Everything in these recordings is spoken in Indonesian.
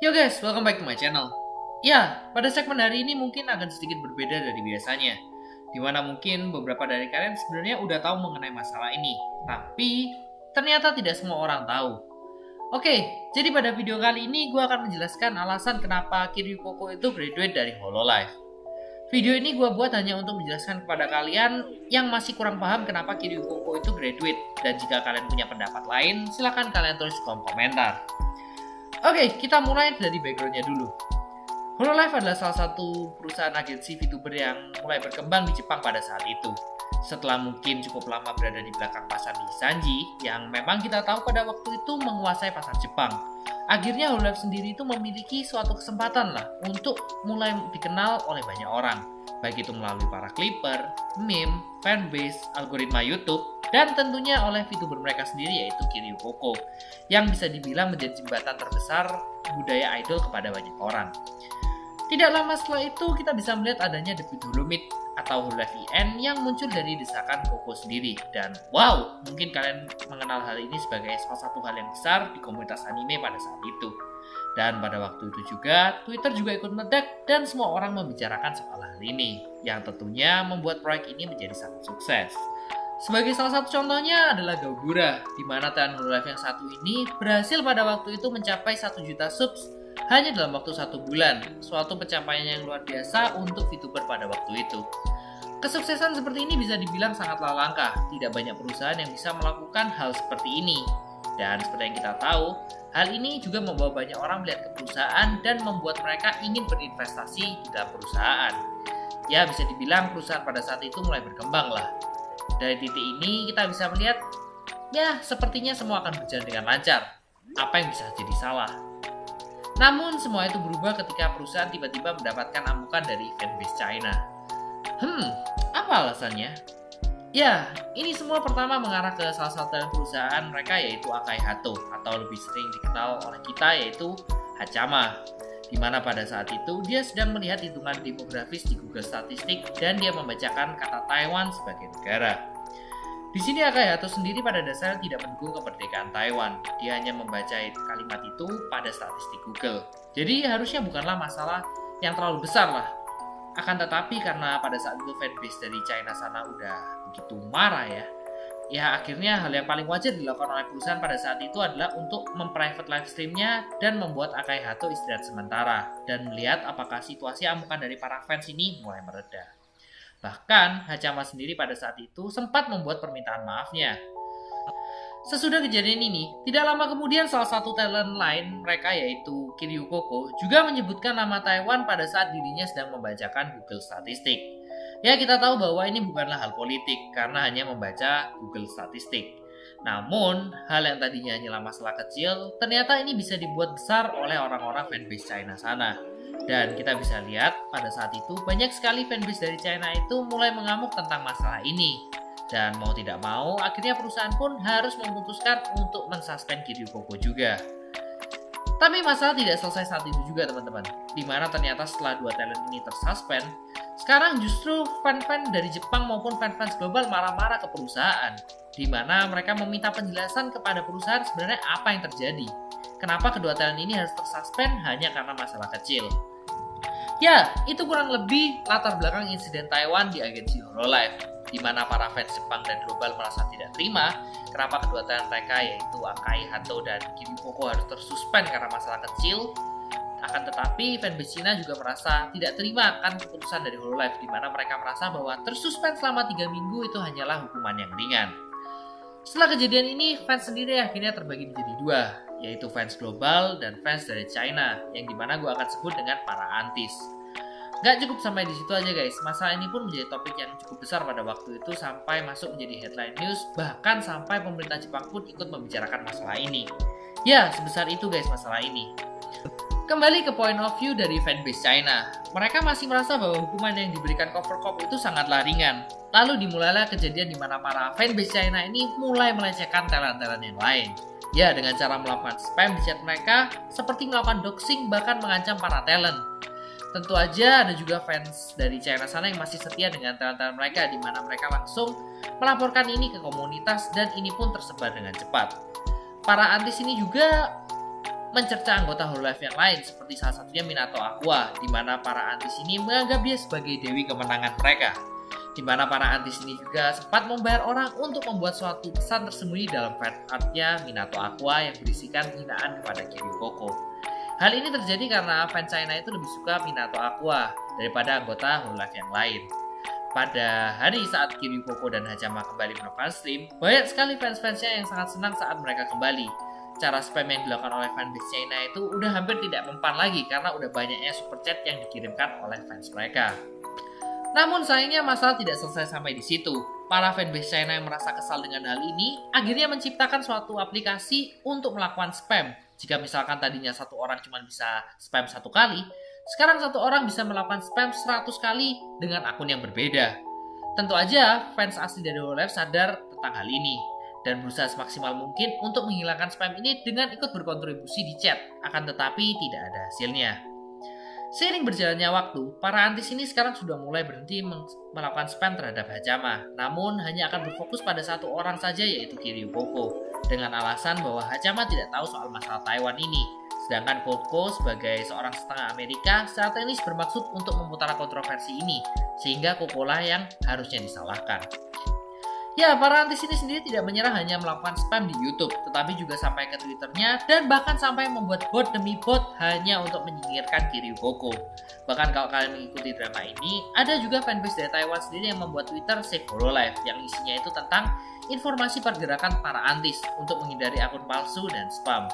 Yo guys, welcome back to my channel. Ya, pada segmen hari ini mungkin akan sedikit berbeda dari biasanya, dimana mungkin beberapa dari kalian sebenarnya udah tahu mengenai masalah ini, tapi ternyata tidak semua orang tahu. Oke, jadi pada video kali ini gue akan menjelaskan alasan kenapa Kiryu Koko itu graduate dari Hololive. Video ini gue buat hanya untuk menjelaskan kepada kalian yang masih kurang paham kenapa Kiryu Koko itu graduate, dan jika kalian punya pendapat lain, silahkan kalian tulis di kolom komentar. Oke, kita mulai dari backgroundnya dulu. Hololive adalah salah satu perusahaan agensi VTuber yang mulai berkembang di Jepang pada saat itu. Setelah mungkin cukup lama berada di belakang pasar Nisanji, yang memang kita tahu pada waktu itu menguasai pasar Jepang. Akhirnya Hololive sendiri itu memiliki suatu kesempatan lah untuk mulai dikenal oleh banyak orang. Baik itu melalui para clipper, meme, fanbase, algoritma YouTube, dan tentunya oleh VTuber mereka sendiri yaitu Kiryu Koko, yang bisa dibilang menjadi jembatan terbesar budaya idol kepada banyak orang. Tidak lama setelah itu kita bisa melihat adanya debut Holomid atau Hololive EN yang muncul dari desakan Koko sendiri. Dan wow, mungkin kalian mengenal hal ini sebagai salah satu hal yang besar di komunitas anime pada saat itu. Dan pada waktu itu juga, Twitter juga ikut meledak dan semua orang membicarakan soal hal ini, yang tentunya membuat proyek ini menjadi sangat sukses. Sebagai salah satu contohnya adalah Gaudura, di mana talent Hololive yang satu ini berhasil pada waktu itu mencapai 1 juta subs hanya dalam waktu 1 bulan, suatu pencapaian yang luar biasa untuk VTuber pada waktu itu. Kesuksesan seperti ini bisa dibilang sangatlah langka, tidak banyak perusahaan yang bisa melakukan hal seperti ini. Dan seperti yang kita tahu, hal ini juga membawa banyak orang melihat ke perusahaan dan membuat mereka ingin berinvestasi di dalam perusahaan. Ya, bisa dibilang perusahaan pada saat itu mulai berkembang lah. Dari titik ini kita bisa melihat, ya sepertinya semua akan berjalan dengan lancar. Apa yang bisa jadi salah? Namun semua itu berubah ketika perusahaan tiba-tiba mendapatkan amukan dari fanbase China. Apa alasannya? Ya, ini semua pertama mengarah ke salah satu perusahaan mereka yaitu Akai Hato, atau lebih sering dikenal oleh kita yaitu Hachama. Di mana pada saat itu dia sedang melihat hitungan demografis di Google Statistik dan dia membacakan kata Taiwan sebagai negara. Di sini Akai Hato sendiri pada dasarnya tidak mendukung kemerdekaan Taiwan. Dia hanya membaca kalimat itu pada statistik Google. Jadi harusnya bukanlah masalah yang terlalu besar lah. Akan tetapi karena pada saat itu fanbase dari China sana udah begitu marah ya akhirnya hal yang paling wajar dilakukan oleh perusahaan pada saat itu adalah untuk memprivate live streamnya dan membuat Akai Hato istirahat sementara dan melihat apakah situasi amukan dari para fans ini mulai mereda. Bahkan Hachama sendiri pada saat itu sempat membuat permintaan maafnya. Sesudah kejadian ini, tidak lama kemudian salah satu talent lain mereka yaitu Kiryu Koko juga menyebutkan nama Taiwan pada saat dirinya sedang membacakan Google Statistik. Ya, kita tahu bahwa ini bukanlah hal politik karena hanya membaca Google Statistik. Namun, hal yang tadinya hanyalah masalah kecil, ternyata ini bisa dibuat besar oleh orang-orang fanbase China sana. Dan kita bisa lihat pada saat itu banyak sekali fanbase dari China itu mulai mengamuk tentang masalah ini. Dan mau tidak mau, akhirnya perusahaan pun harus memutuskan untuk mensuspend Kiryu Koko juga. Tapi masalah tidak selesai saat itu juga teman-teman. Dimana ternyata setelah dua talent ini tersuspend, sekarang justru fan-fan dari Jepang maupun fan-fans global marah-marah ke perusahaan. Dimana mereka meminta penjelasan kepada perusahaan sebenarnya apa yang terjadi. Kenapa kedua talent ini harus tersuspend hanya karena masalah kecil. Ya, itu kurang lebih latar belakang insiden Taiwan di agensi Hololive, di mana para fans Jepang dan global merasa tidak terima kenapa kedua talent mereka yaitu Akai Hato dan Kiryu Koko harus tersuspend karena masalah kecil. Akan tetapi fanbase Cina juga merasa tidak terima akan keputusan dari Hololive, di mana mereka merasa bahwa tersuspend selama 3 minggu itu hanyalah hukuman yang ringan. Setelah kejadian ini, fans sendiri akhirnya terbagi menjadi dua, yaitu fans global dan fans dari China, yang dimana gue akan sebut dengan para antis. Gak cukup sampai di situ aja guys, masalah ini pun menjadi topik yang cukup besar pada waktu itu sampai masuk menjadi headline news, bahkan sampai pemerintah Jepang pun ikut membicarakan masalah ini. Ya, sebesar itu guys masalah ini. Kembali ke point of view dari fanbase China, mereka masih merasa bahwa hukuman yang diberikan Cover Corp itu sangatlah ringan. Lalu dimulailah kejadian di mana para fanbase China ini mulai melecehkan talent-talent yang lain. Ya, dengan cara melakukan spam di chat mereka, seperti melakukan doxing bahkan mengancam para talent. Tentu aja ada juga fans dari China sana yang masih setia dengan talent-talent mereka, di mana mereka langsung melaporkan ini ke komunitas dan ini pun tersebar dengan cepat. Para antis ini juga mencerca anggota Hololive yang lain seperti salah satunya Minato Aqua, di mana para antis ini menganggap dia sebagai dewi kemenangan mereka. Di mana para antis ini juga sempat membayar orang untuk membuat suatu pesan tersembunyi dalam fan artnya Minato Aqua yang berisikan hinaan kepada Kiryu Koko. Hal ini terjadi karena fans China itu lebih suka Minato Aqua daripada anggota Hololive yang lain. Pada hari saat Kiryu Koko dan Hachama kembali melakukan stream, banyak sekali fans-fansnya yang sangat senang saat mereka kembali. Cara spam yang dilakukan oleh fanbase China itu udah hampir tidak mempan lagi karena udah banyaknya super chat yang dikirimkan oleh fans mereka. Namun sayangnya masalah tidak selesai sampai di situ. Para fanbase China yang merasa kesal dengan hal ini akhirnya menciptakan suatu aplikasi untuk melakukan spam. Jika misalkan tadinya satu orang cuma bisa spam satu kali, sekarang satu orang bisa melakukan spam 100 kali dengan akun yang berbeda. Tentu aja fans asli dari Hololive sadar tentang hal ini dan berusaha semaksimal mungkin untuk menghilangkan spam ini dengan ikut berkontribusi di chat, akan tetapi tidak ada hasilnya. Seiring berjalannya waktu, para antis ini sekarang sudah mulai berhenti melakukan spam terhadap Hachama, namun hanya akan berfokus pada satu orang saja yaitu Kiryu Koko, dengan alasan bahwa Hachama tidak tahu soal masalah Taiwan ini, sedangkan Koko sebagai seorang setengah Amerika secara teknis bermaksud untuk memutar kontroversi ini, sehingga Koko lah yang harusnya disalahkan. Ya, para antis ini sendiri tidak menyerah hanya melakukan spam di YouTube, tetapi juga sampai ke Twitternya dan bahkan sampai membuat bot demi bot hanya untuk menyingkirkan Kiryu Koko. Bahkan kalau kalian mengikuti drama ini, ada juga fanbase dari Taiwan sendiri yang membuat Twitter Save Hololive yang isinya itu tentang informasi pergerakan para antis untuk menghindari akun palsu dan spam.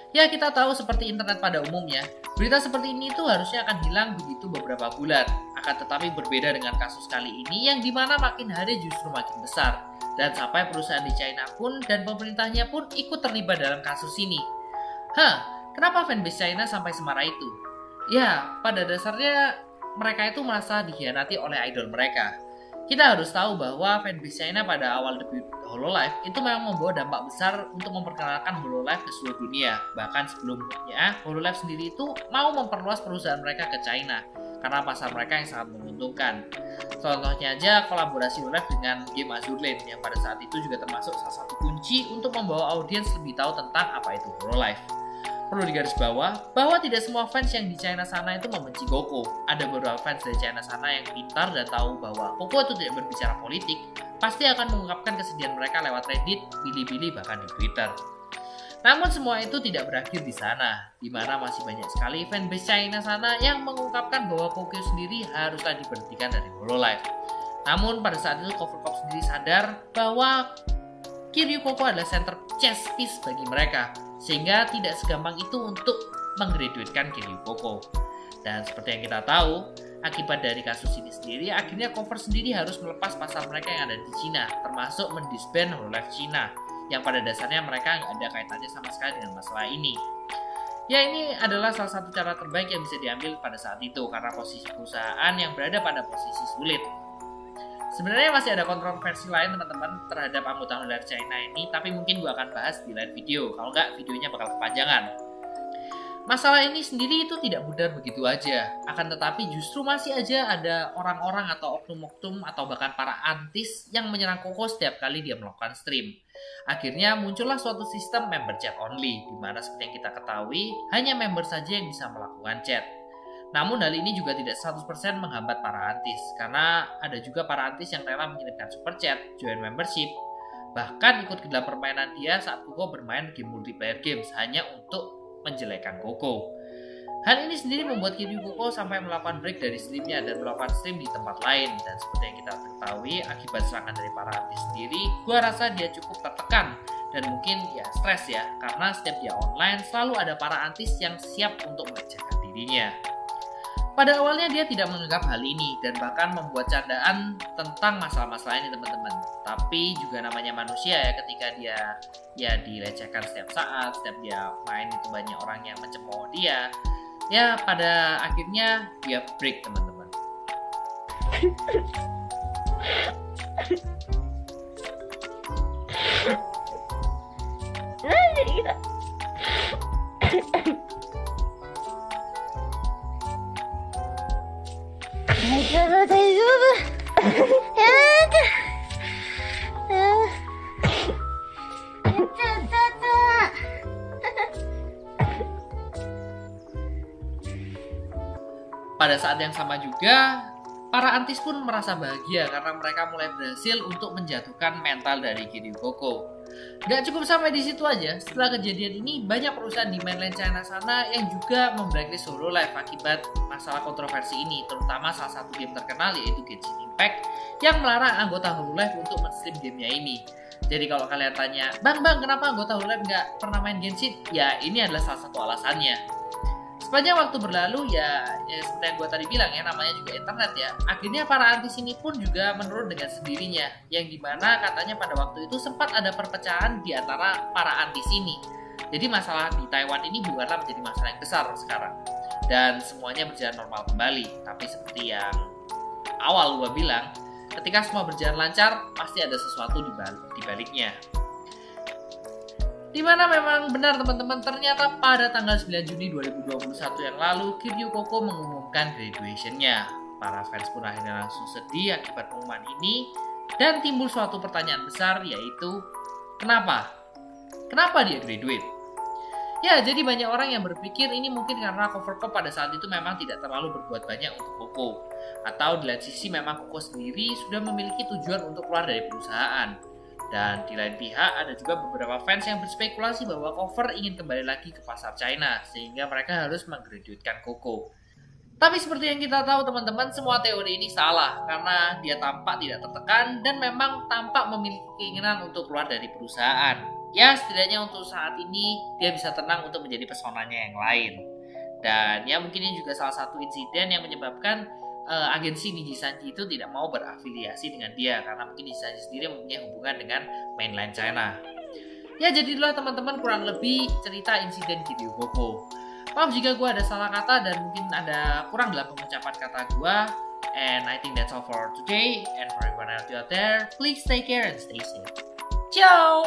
Ya, kita tahu seperti internet pada umumnya, berita seperti ini tuh harusnya akan hilang begitu beberapa bulan. Akan tetapi berbeda dengan kasus kali ini yang dimana makin hari justru makin besar. Dan sampai perusahaan di China pun dan pemerintahnya pun ikut terlibat dalam kasus ini. Kenapa fanbase China sampai semarah itu? Ya, pada dasarnya mereka itu merasa dikhianati oleh idol mereka. Kita harus tahu bahwa fanbase China pada awal debut Hololive itu memang membawa dampak besar untuk memperkenalkan Hololive ke seluruh dunia. Bahkan sebelumnya, Hololive sendiri itu mau memperluas perusahaan mereka ke China karena pasar mereka yang sangat menguntungkan. Contohnya aja kolaborasi Hololive dengan game Azur Lane yang pada saat itu juga termasuk salah satu kunci untuk membawa audiens lebih tahu tentang apa itu Hololive. Perlu digarisbawah bahwa tidak semua fans yang di China sana itu membenci Koko. Ada beberapa fans dari China sana yang pintar dan tahu bahwa Koko itu tidak berbicara politik, pasti akan mengungkapkan kesedihan mereka lewat Reddit, Bilibili, bahkan di Twitter. Namun semua itu tidak berakhir di sana, di mana masih banyak sekali fanbase China sana yang mengungkapkan bahwa Koko sendiri haruslah diberhentikan dari Hololive. Namun pada saat itu Covercorp sendiri sadar bahwa Kiryu Koko adalah center chess piece bagi mereka, sehingga tidak segampang itu untuk menggraduatekan Kiryu Koko. Dan seperti yang kita tahu, akibat dari kasus ini sendiri, akhirnya Cover sendiri harus melepas pasar mereka yang ada di Cina, termasuk mendisband Hololive Cina, yang pada dasarnya mereka nggak ada kaitannya sama sekali dengan masalah ini. Ya, ini adalah salah satu cara terbaik yang bisa diambil pada saat itu, karena posisi perusahaan yang berada pada posisi sulit. Sebenarnya masih ada kontroversi lain teman-teman terhadap anggota Hololive China ini, tapi mungkin gue akan bahas di lain video, kalau nggak videonya bakal kepanjangan. Masalah ini sendiri itu tidak mudah begitu aja, akan tetapi justru masih aja ada orang-orang atau oknum-oknum atau bahkan para antis yang menyerang Koko setiap kali dia melakukan stream. Akhirnya muncullah suatu sistem member chat only, di mana seperti yang kita ketahui, hanya member saja yang bisa melakukan chat. Namun hal ini juga tidak 100% menghambat para antis, karena ada juga para antis yang rela mengirimkan super chat, join membership, bahkan ikut ke dalam permainan dia saat Koko bermain game multiplayer games hanya untuk menjelekkan Koko. Hal ini sendiri membuat Kiryu Koko sampai melakukan break dari streamnya dan melakukan stream di tempat lain. Dan seperti yang kita ketahui, akibat serangan dari para artis sendiri, gua rasa dia cukup tertekan dan mungkin ya stres ya, karena setiap dia online selalu ada para artis yang siap untuk melecehkan dirinya. Pada awalnya dia tidak menganggap hal ini dan bahkan membuat candaan tentang masalah-masalah ini teman-teman. Tapi juga namanya manusia ya, ketika dia ya dilecehkan setiap saat, setiap dia main itu banyak orang yang mencemooh dia. Ya pada akhirnya dia break teman-teman. jadi kita大丈夫やだやっちゃった Pada saat yang sama juga, para antis pun merasa bahagia karena mereka mulai berhasil untuk menjatuhkan mental dari Kiryu Koko. Gak cukup sampai di situ aja, setelah kejadian ini banyak perusahaan di mainland China sana yang juga memblacklist Hololive akibat masalah kontroversi ini, terutama salah satu game terkenal yaitu Genshin Impact yang melarang anggota Hololive untuk men-stream gamenya ini. Jadi kalau kalian tanya, Bang, kenapa anggota Hololive nggak pernah main Genshin? Ya ini adalah salah satu alasannya. Sepanjang waktu berlalu ya seperti yang gue tadi bilang ya, namanya juga internet ya. Akhirnya para antis ini pun juga menurun dengan sendirinya, yang dimana katanya pada waktu itu sempat ada perpecahan di antara para antis ini. Jadi masalah di Taiwan ini bukanlah menjadi masalah yang besar sekarang, dan semuanya berjalan normal kembali. Tapi seperti yang awal gue bilang, ketika semua berjalan lancar pasti ada sesuatu di baliknya. Dimana memang benar teman-teman, ternyata pada tanggal 9 Juni 2021 yang lalu Kiryu Koko mengumumkan graduation-nya. Para fans pun akhirnya langsung sedih akibat pengumuman ini, dan timbul suatu pertanyaan besar, yaitu kenapa? Kenapa dia graduate? Ya, jadi banyak orang yang berpikir ini mungkin karena cover pop pada saat itu memang tidak terlalu berbuat banyak untuk Koko, atau di lain sisi memang Koko sendiri sudah memiliki tujuan untuk keluar dari perusahaan. Dan di lain pihak ada juga beberapa fans yang berspekulasi bahwa Cover ingin kembali lagi ke pasar China, sehingga mereka harus menggraduatkan Koko. Tapi seperti yang kita tahu teman-teman, semua teori ini salah karena dia tampak tidak tertekan dan memang tampak memiliki keinginan untuk keluar dari perusahaan. Ya setidaknya untuk saat ini dia bisa tenang untuk menjadi pesonanya yang lain. Dan ya mungkin ini juga salah satu insiden yang menyebabkan agensi Niji Sanji itu tidak mau berafiliasi dengan dia, karena mungkin Niji Sanji sendiri mempunyai hubungan dengan mainland China. Ya jadilah teman-teman kurang lebih cerita insiden Kiryu Koko. Maaf jika gue ada salah kata dan mungkin ada kurang dalam pengucapan kata gue. And I think that's all for today. And for everyone out there, please take care and stay safe. Ciao!